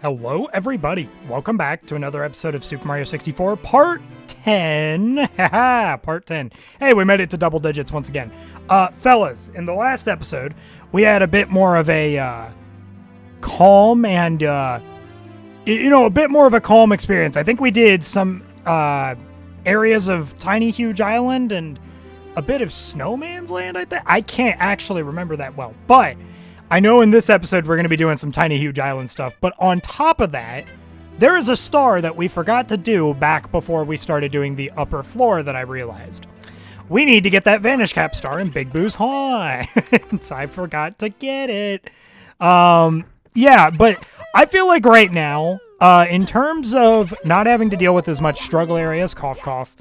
Hello, everybody. Welcome back to another episode of Super Mario 64, Part 10. Haha, Part 10. Hey, we made it to double digits once again. Fellas, in the last episode, we had a bit more of a calm and, a bit more of a calm experience. I think we did some areas of Tiny Huge Island and a bit of Snowman's Land, I think. I can't actually remember that well, but I know in this episode we're going to be doing some Tiny Huge Island stuff, but on top of that, there is a star that we forgot to do back before we started doing the upper floor that I realized. We need to get that Vanish Cap star in Big Boo's Haunts. I forgot to get it. Yeah, but I feel like right now, in terms of not having to deal with as much struggle areas, cough, cough,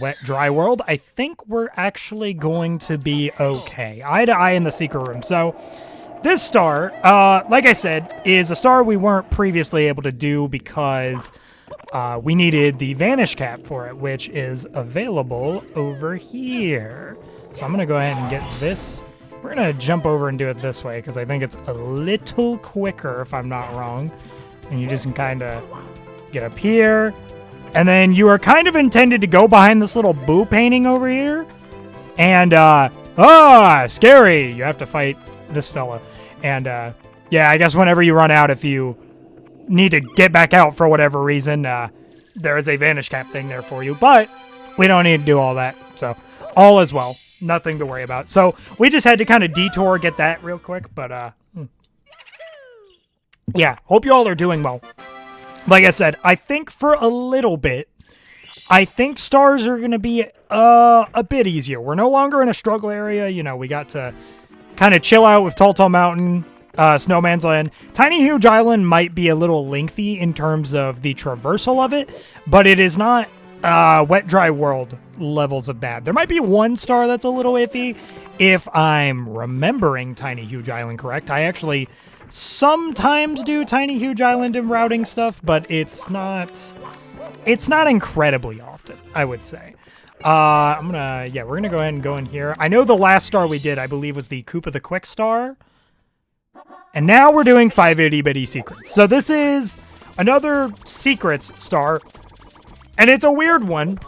wet, dry world, I think we're actually going to be okay. Eye to eye in the secret room. So this star, like I said, is a star we weren't previously able to do because we needed the Vanish Cap for it, which is available over here. So I'm going to go ahead and get this. We're going to jump over and do it this way because I think it's a little quicker if I'm not wrong. And you just can kind of get up here. And then you are kind of intended to go behind this little Boo painting over here. And, scary. You have to fight this fella. And, yeah, I guess whenever you run out, if you need to get back out for whatever reason, there is a Vanish Cap thing there for you. But we don't need to do all that. So, all is well. Nothing to worry about. So, we just had to kind of detour, get that real quick. But, yeah, hope you all are doing well. Like I said, I think for a little bit, I think stars are going to be a bit easier. We're no longer in a struggle area. You know, we got to kind of chill out with Tall Tall Mountain, Snowman's Land. Tiny Huge Island might be a little lengthy in terms of the traversal of it, but it is not wet, dry world levels of bad. There might be one star that's a little iffy if I'm remembering Tiny Huge Island correct. I actually sometimes do Tiny Huge Island and routing stuff, but it's not incredibly often, I would say. We're gonna go ahead and go in here. I know the last star we did, I believe, was the Koopa the Quick star. And now we're doing 5 itty bitty secrets. So this is another secrets star, and it's a weird one.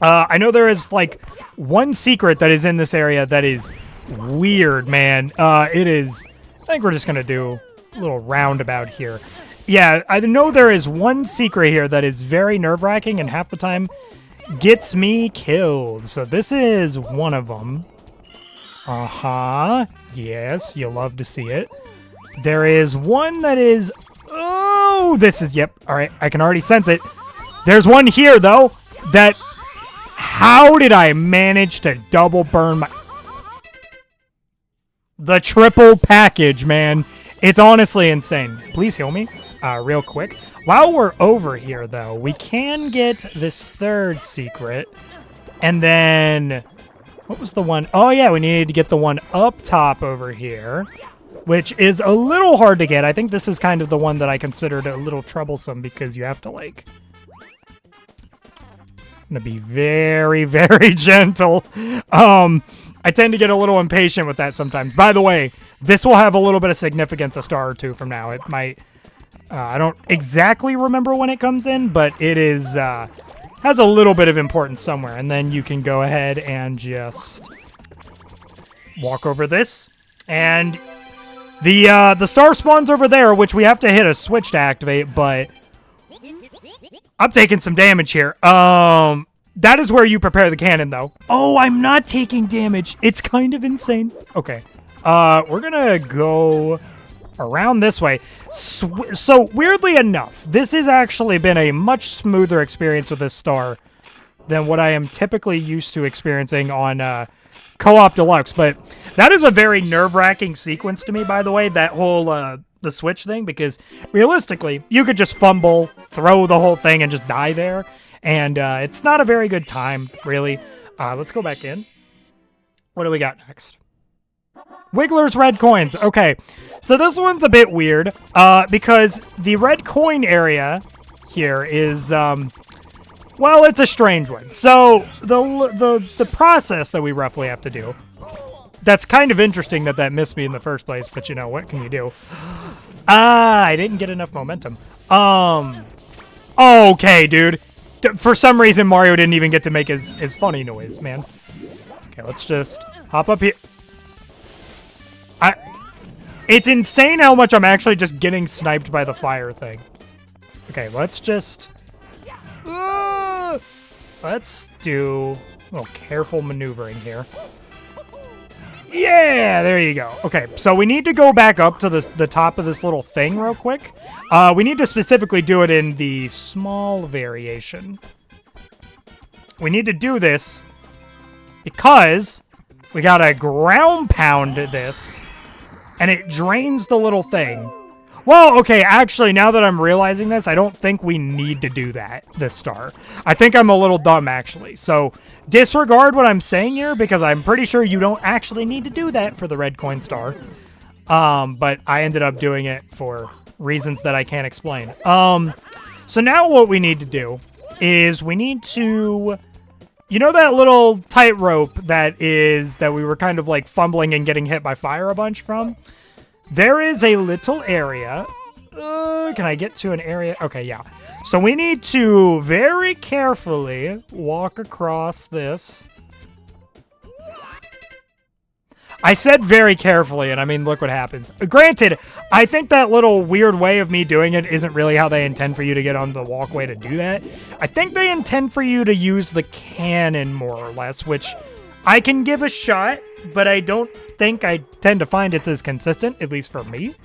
I know there is like one secret that is in this area that is weird, man. It is. I think we're just gonna do a little roundabout here. Yeah, I know there is one secret here that is very nerve-wracking and half the time gets me killed. So this is one of them. Yes, you'll love to see it. There is one that is... Oh, this is... Yep, all right, I can already sense it. There's one here, though, that... How did I manage to double burn my... The triple package, man. It's honestly insane. Please heal me real quick. While we're over here, though, we can get this third secret. And then... What was the one? Oh, yeah, we needed to get the one up top over here, which is a little hard to get. I think this is kind of the one that I considered a little troublesome because you have to, like... I'm going to be very, very gentle. I tend to get a little impatient with that sometimes. By the way, this will have a little bit of significance a star or two from now. It might... I don't exactly remember when it comes in, but it is... has a little bit of importance somewhere. And then you can go ahead and just walk over this. And the star spawns over there, which we have to hit a switch to activate, but I'm taking some damage here. That is where you prepare the cannon, though. Oh, I'm not taking damage. It's kind of insane. Okay. We're gonna go around this way. So, weirdly enough, this has actually been a much smoother experience with this star than what I am typically used to experiencing on Co-op Deluxe. But that is a very nerve-wracking sequence to me, by the way, that whole the switch thing, because realistically, you could just fumble, throw the whole thing, and just die there. And it's not a very good time, really. Let's go back in. What do we got next? Wiggler's red coins. Okay, so this one's a bit weird because the red coin area here is, well, it's a strange one. So the process that we roughly have to do, that's kind of interesting that missed me in the first place, but you know, what can you do? Ah, I didn't get enough momentum. Okay, dude. For some reason, Mario didn't even get to make his funny noise, man. Okay, let's just hop up here. It's insane how much I'm actually just getting sniped by the fire thing. Okay, let's just... let's do a little careful maneuvering here. Yeah, there you go. Okay, so we need to go back up to the top of this little thing real quick. We need to specifically do it in the small variation. We need to do this because we gotta ground pound this, and it drains the little thing. Well, okay, actually, now that I'm realizing this, I don't think we need to do that this star. I think I'm a little dumb, actually. So disregard what I'm saying here, because I'm pretty sure you don't actually need to do that for the red coin star. But I ended up doing it for reasons that I can't explain. So now what we need to do is we need to... You know that little tightrope that we were kind of like fumbling and getting hit by fire a bunch from? There is a little area. Can I get to an area? Okay, yeah. So we need to very carefully walk across this. I said very carefully, and I mean, look what happens. Granted, I think that little weird way of me doing it isn't really how they intend for you to get on the walkway to do that. I think they intend for you to use the cannon, more or less, which I can give a shot, but I don't think I tend to find it as consistent, at least for me.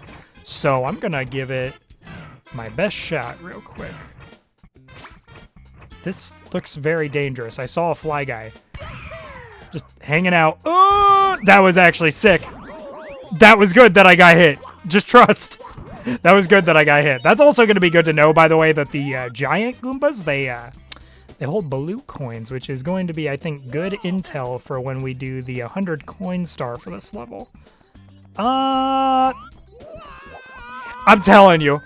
So I'm gonna give it my best shot real quick. This looks very dangerous. I saw a fly guy just hanging out. Oh, that was actually sick. That was good that I got hit. Just trust. That was good that I got hit. That's also going to be good to know, by the way, that the giant Goombas, they hold Balut coins, which is going to be, I think, good intel for when we do the 100 coin star for this level. I'm telling you,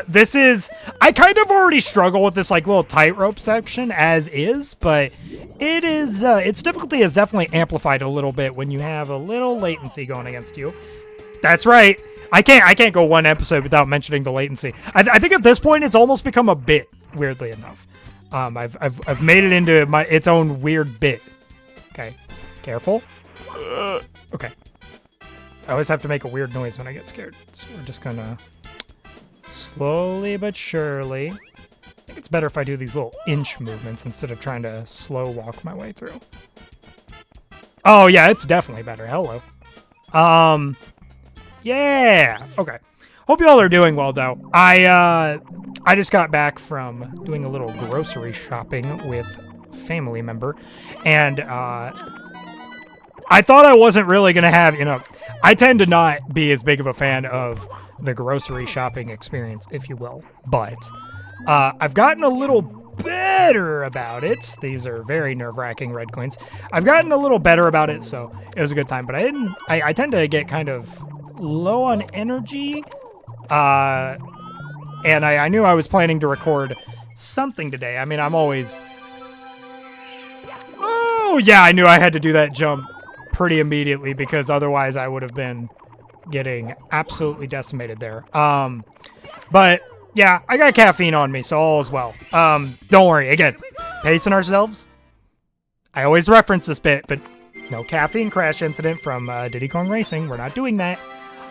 this is... I kind of already struggle with this, like, little tightrope section as is, but it is, its difficulty is definitely amplified a little bit when you have a little latency going against you. That's right. I can't go one episode without mentioning the latency. I think at this point, it's almost become a bit, weirdly enough. I've made it into its own weird bit. Okay, careful. Okay. I always have to make a weird noise when I get scared. So we're just gonna slowly but surely. I think it's better if I do these little inch movements instead of trying to slow walk my way through. Oh yeah, it's definitely better. Hello. Yeah. Okay. Hope you all are doing well though. I just got back from doing a little grocery shopping with a family member, and I thought I wasn't really gonna have, you know, I tend to not be as big of a fan of the grocery shopping experience, if you will, but I've gotten a little better about it. These are very nerve-wracking red coins. I've gotten a little better about it, so it was a good time, but I tend to get kind of low on energy, and I knew I was planning to record something today. I mean, I'm always... Oh, yeah, I knew I had to do that jump pretty immediately because otherwise I would have been getting absolutely decimated there. But yeah, I got caffeine on me, so all is well. Don't worry, again, pacing ourselves. I always reference this bit, but no caffeine crash incident from Diddy Kong Racing. We're not doing that.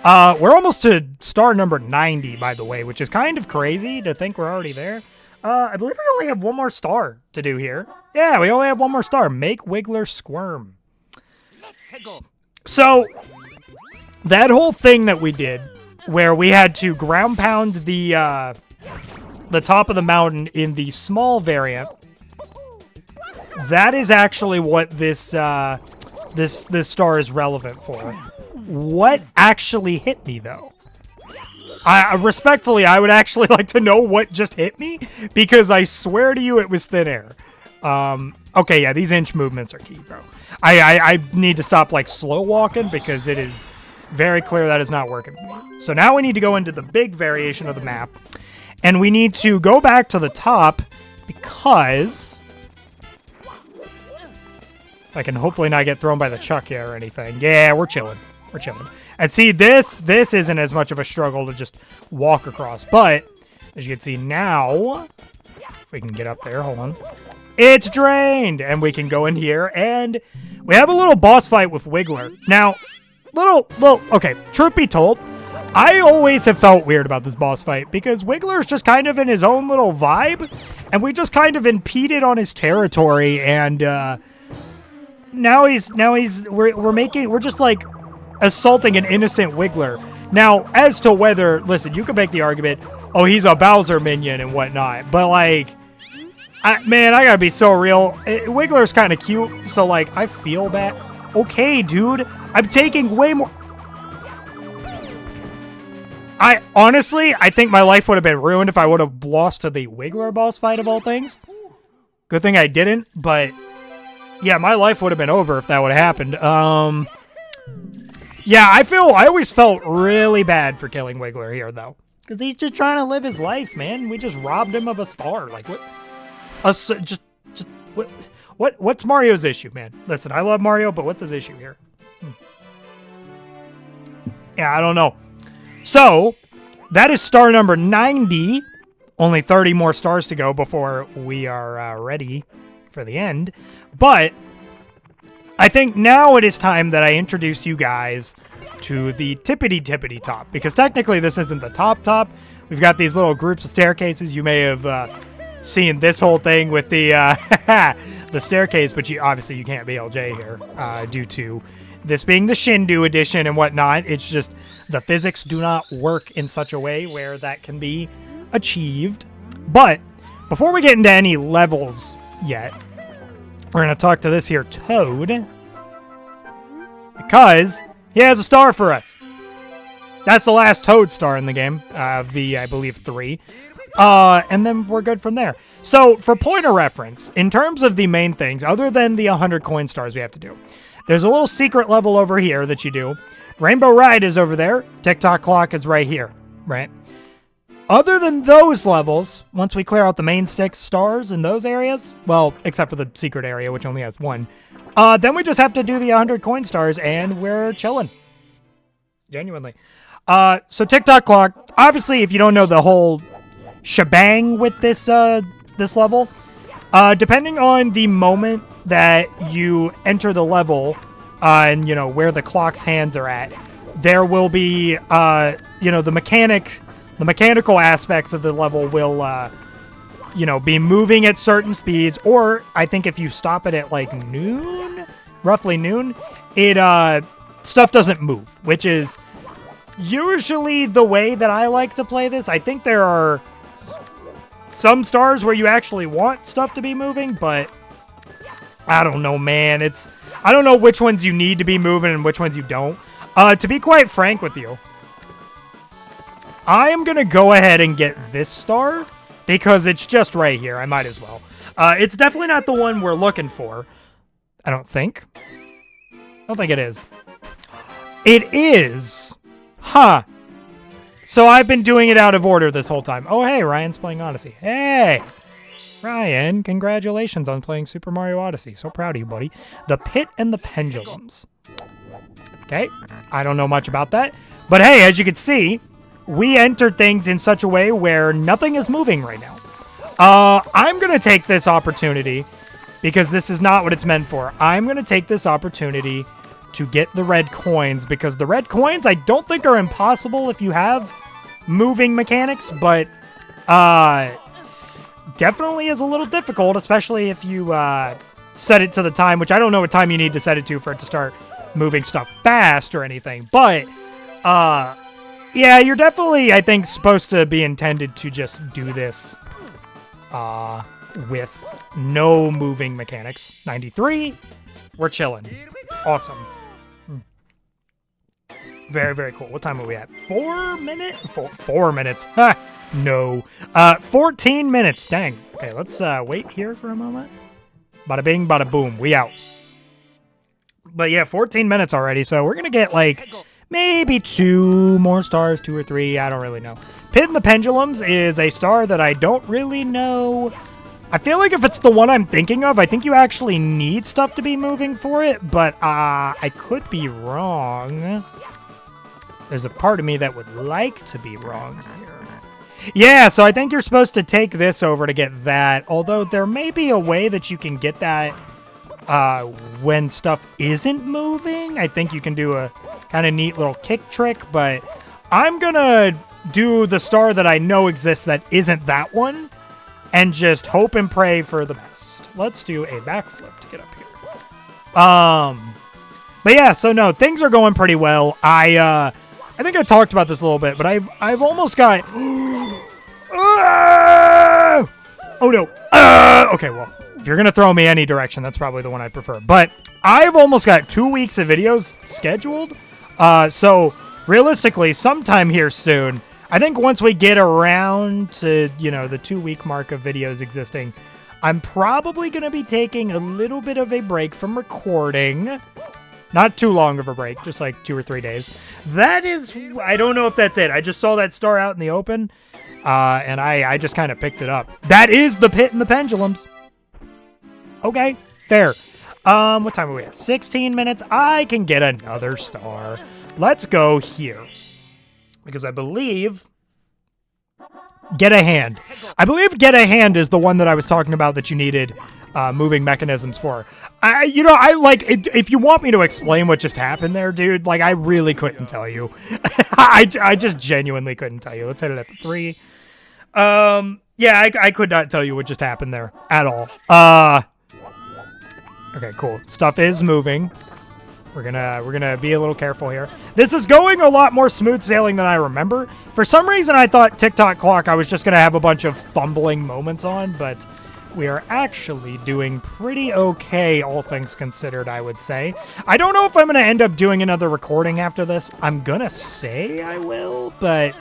We're almost to star number 90, by the way, which is kind of crazy to think we're already there. I believe we only have one more star to do here. Yeah, we only have one more star. Make Wiggler squirm. So, that whole thing that we did, where we had to ground pound the top of the mountain in the small variant, that is actually what this this star is relevant for. What actually hit me, though? Respectfully, I would actually like to know what just hit me, because I swear to you it was thin air. Okay, yeah, these inch movements are key, bro. I need to stop, like, slow walking, because it is very clear that is not working for me. So now we need to go into the big variation of the map, and we need to go back to the top, because... I can hopefully not get thrown by the chuck here or anything. Yeah, we're chilling. We're chilling. And see, this isn't as much of a struggle to just walk across. But, as you can see now, if we can get up there, hold on. It's drained! And we can go in here, and we have a little boss fight with Wiggler. Now, okay, truth be told, I always have felt weird about this boss fight because Wiggler's just kind of in his own little vibe, and we just kind of impeded on his territory, and now we're just like assaulting an innocent Wiggler. Now, as to whether, listen, you can make the argument, oh, he's a Bowser minion and whatnot, but like, man, I gotta be so real. Wiggler's kind of cute, so like, I feel bad. Okay, dude, I'm taking way more. Honestly, I think my life would have been ruined if I would have lost to the Wiggler boss fight of all things. Good thing I didn't, but yeah, my life would have been over if that would have happened. Yeah, I always felt really bad for killing Wiggler here, though. Because he's just trying to live his life, man. We just robbed him of a star. Like, what's Mario's issue, man? Listen, I love Mario, but what's his issue here? Yeah, I don't know. So, that is star number 90. Only 30 more stars to go before we are ready for the end. But I think now it is time that I introduce you guys to the tippity top. Because technically this isn't the top. We've got these little groups of staircases. You may have seen this whole thing with the the staircase, but obviously you can't BLJ here due to this being the Shindu edition and whatnot. It's just the physics do not work in such a way where that can be achieved. But before we get into any levels yet, we're going to talk to this here Toad, because he has a star for us. That's the last Toad star in the game, of the, I believe, 3. And then we're good from there. So, for point of reference, in terms of the main things, other than the 100 coin stars we have to do, there's a little secret level over here that you do. Rainbow Ride is over there. Tick-Tock Clock is right here, right? Other than those levels, once we clear out the main 6 stars in those areas, well, except for the secret area, which only has 1, then we just have to do the 100 coin stars, and we're chilling. Genuinely. So Tick-Tock Clock, obviously, if you don't know the whole shebang with this this level, depending on the moment that you enter the level, and, you know, where the clock's hands are at, there will be, you know, the mechanical aspects of the level will, you know, be moving at certain speeds, or I think if you stop it at, like, noon, roughly noon, it, stuff doesn't move, which is usually the way that I like to play this. I think there are some stars where you actually want stuff to be moving, but I don't know, man. I don't know which ones you need to be moving and which ones you don't. To be quite frank with you, I am going to go ahead and get this star because it's just right here. I might as well. It's definitely not the one we're looking for. I don't think. I don't think it is. It is. Huh. So I've been doing it out of order this whole time. Oh, hey, Ryan's playing Odyssey. Hey, Ryan, congratulations on playing Super Mario Odyssey. So proud of you, buddy. The Pit and the Pendulums. Okay, I don't know much about that. But hey, as you can see, we entered things in such a way where nothing is moving right now. I'm going to take this opportunity, because this is not what it's meant for. I'm going to take this opportunity to get the red coins, because the red coins I don't think are impossible if you have moving mechanics, but definitely is a little difficult, especially if you set it to the time, which I don't know what time you need to set it to for it to start moving stuff fast or anything, but yeah, you're definitely, I think, supposed to be intended to just do this with no moving mechanics. 93, we're chilling. Awesome. Very, very cool. What time are we at? 4 minutes? 4 minutes. Ha! No. 14 minutes. Dang. Okay, let's wait here for a moment. Bada bing, bada boom. We out. But yeah, 14 minutes already, so we're going to get, like, maybe 2 more stars, 2 or 3. I don't really know. Pit and the Pendulums is a star that I don't really know. I feel like if it's the one I'm thinking of, I think you actually need stuff to be moving for it, but I could be wrong. there's a part of me that would like to be wrong here. Yeah, so I think you're supposed to take this over to get that, although there may be a way that you can get that when stuff isn't moving. I think you can do a kind of neat little kick trick, but I'm gonna do the star that I know exists that isn't that one, and just hope and pray for the best. Let's do a backflip to get up here. But yeah, so no, things are going pretty well. I think I talked about this a little bit, but I've almost got. Oh no. Okay, well, if you're gonna throw me any direction, that's probably the one I prefer. But I've almost got 2 weeks of videos scheduled. So realistically, sometime here soon, I think once we get around to, you know, the 2-week mark of videos existing, I'm probably gonna be taking a little bit of a break from recording. Not too long of a break, just like 2 or 3 days. That is, I don't know if that's it. I just saw that star out in the open, and I just kind of picked it up. That is the pit and the pendulums. Okay, fair. What time are we at? 16 minutes. I can get another star. Let's go here. Because I believe... Get a hand. I believe Get a Hand is the one that I was talking about that you needed moving mechanisms for. I like it, if you want me to explain what just happened there, dude, like I really couldn't tell you. I just genuinely couldn't tell you. Let's hit it at the 3. Yeah, I could not tell you what just happened there at all. Okay, cool. Stuff is moving. We're gonna be a little careful here. This is going a lot more smooth sailing than I remember. For some reason, I thought TikTok Clock I was just gonna have a bunch of fumbling moments on, but we are actually doing pretty okay, all things considered, I would say. I don't know if I'm gonna end up doing another recording after this. I'm gonna say I will, but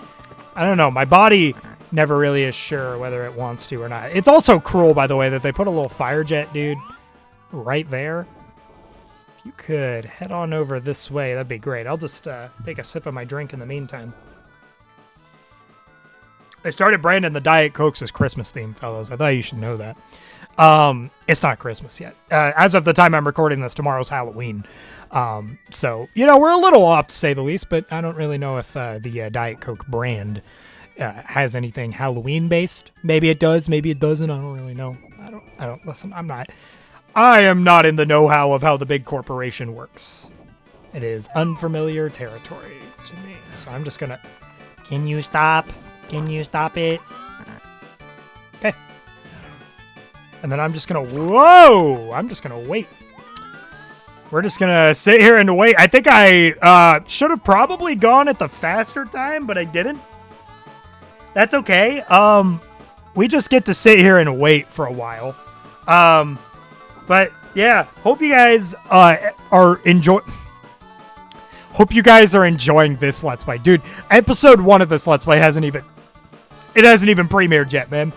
I don't know. My body never really is sure whether it wants to or not. It's also cruel, by the way, that they put a little fire jet, dude, right there. If you could head on over this way, that'd be great. I'll just take a sip of my drink in the meantime. They started branding the Diet Cokes as Christmas themed, fellas. I thought you should know that. It's not Christmas yet. As of the time I'm recording this, tomorrow's Halloween. So, you know, we're a little off to say the least, but I don't really know if the Diet Coke brand has anything Halloween-based. Maybe it does, maybe it doesn't. I don't really know. I don't listen, I am not in the know-how of how the big corporation works. It is unfamiliar territory to me. So I'm just gonna... Can you stop? Can you stop it? Okay. And then I'm just gonna... Whoa! I'm just gonna wait. We're just gonna sit here and wait. I think I should have probably gone at the faster time, but I didn't. That's okay. We just get to sit here and wait for a while. But yeah, hope you guys are enjoying this Let's Play. Dude, episode 1 of this Let's Play hasn't even premiered yet, man.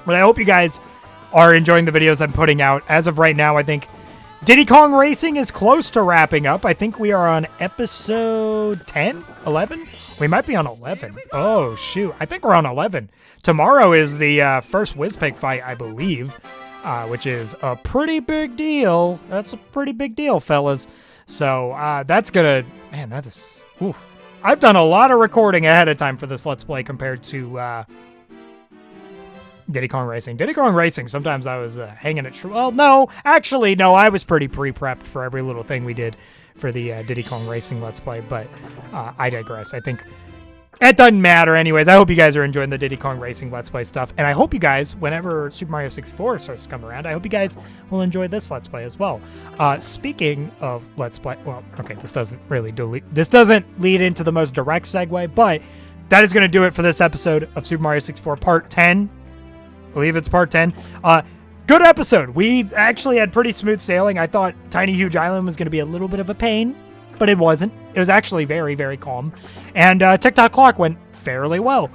But I hope you guys are enjoying the videos I'm putting out. As of right now, I think Diddy Kong Racing is close to wrapping up. I think we are on episode 10, 11? We might be on 11. Oh, shoot. I think we're on 11. Tomorrow is the first WizPig fight, I believe. Which is a pretty big deal. That's a pretty big deal, fellas. So, that's gonna... Man, that is... Whew. I've done a lot of recording ahead of time for this Let's Play compared to, Diddy Kong Racing. Diddy Kong Racing, sometimes I was hanging it... Well, no. Actually, no. I was pretty pre-prepped for every little thing we did for the Diddy Kong Racing Let's Play. But, I digress. I think... It doesn't matter anyways. I hope you guys are enjoying the Diddy Kong Racing Let's Play stuff. And I hope you guys, whenever Super Mario 64 starts to come around, I hope you guys will enjoy this Let's Play as well. Speaking of Let's Play, well, okay, this doesn't lead into the most direct segue, but that is going to do it for this episode of Super Mario 64 Part 10. I believe it's Part 10. Good episode. We actually had pretty smooth sailing. I thought Tiny Huge Island was going to be a little bit of a pain, but it wasn't. It was actually very, very calm. And TikTok Clock went fairly well.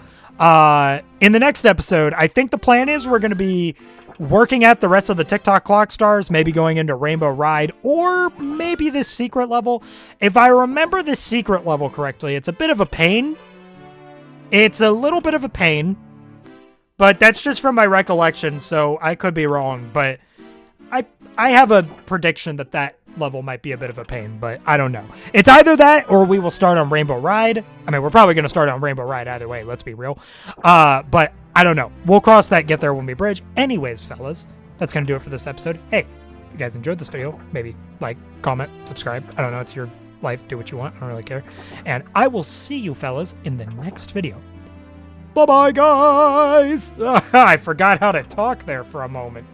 In the next episode, I think the plan is we're going to be working at the rest of the TikTok Clock stars, maybe going into Rainbow Ride, or maybe this secret level. If I remember this secret level correctly, it's a bit of a pain. It's a little bit of a pain, but that's just from my recollection, so I could be wrong. But I have a prediction that level might be a bit of a pain, but I don't know. It's either that or we will start on Rainbow Ride. I mean, we're probably going to start on Rainbow Ride either way, let's be real. But I don't know. We'll cross that, get there when we bridge. Anyways, fellas, that's going to do it for this episode. Hey, if you guys enjoyed this video, maybe like, comment, subscribe. I don't know. It's your life. Do what you want. I don't really care. And I will see you fellas in the next video. Bye-bye, guys! I forgot how to talk there for a moment.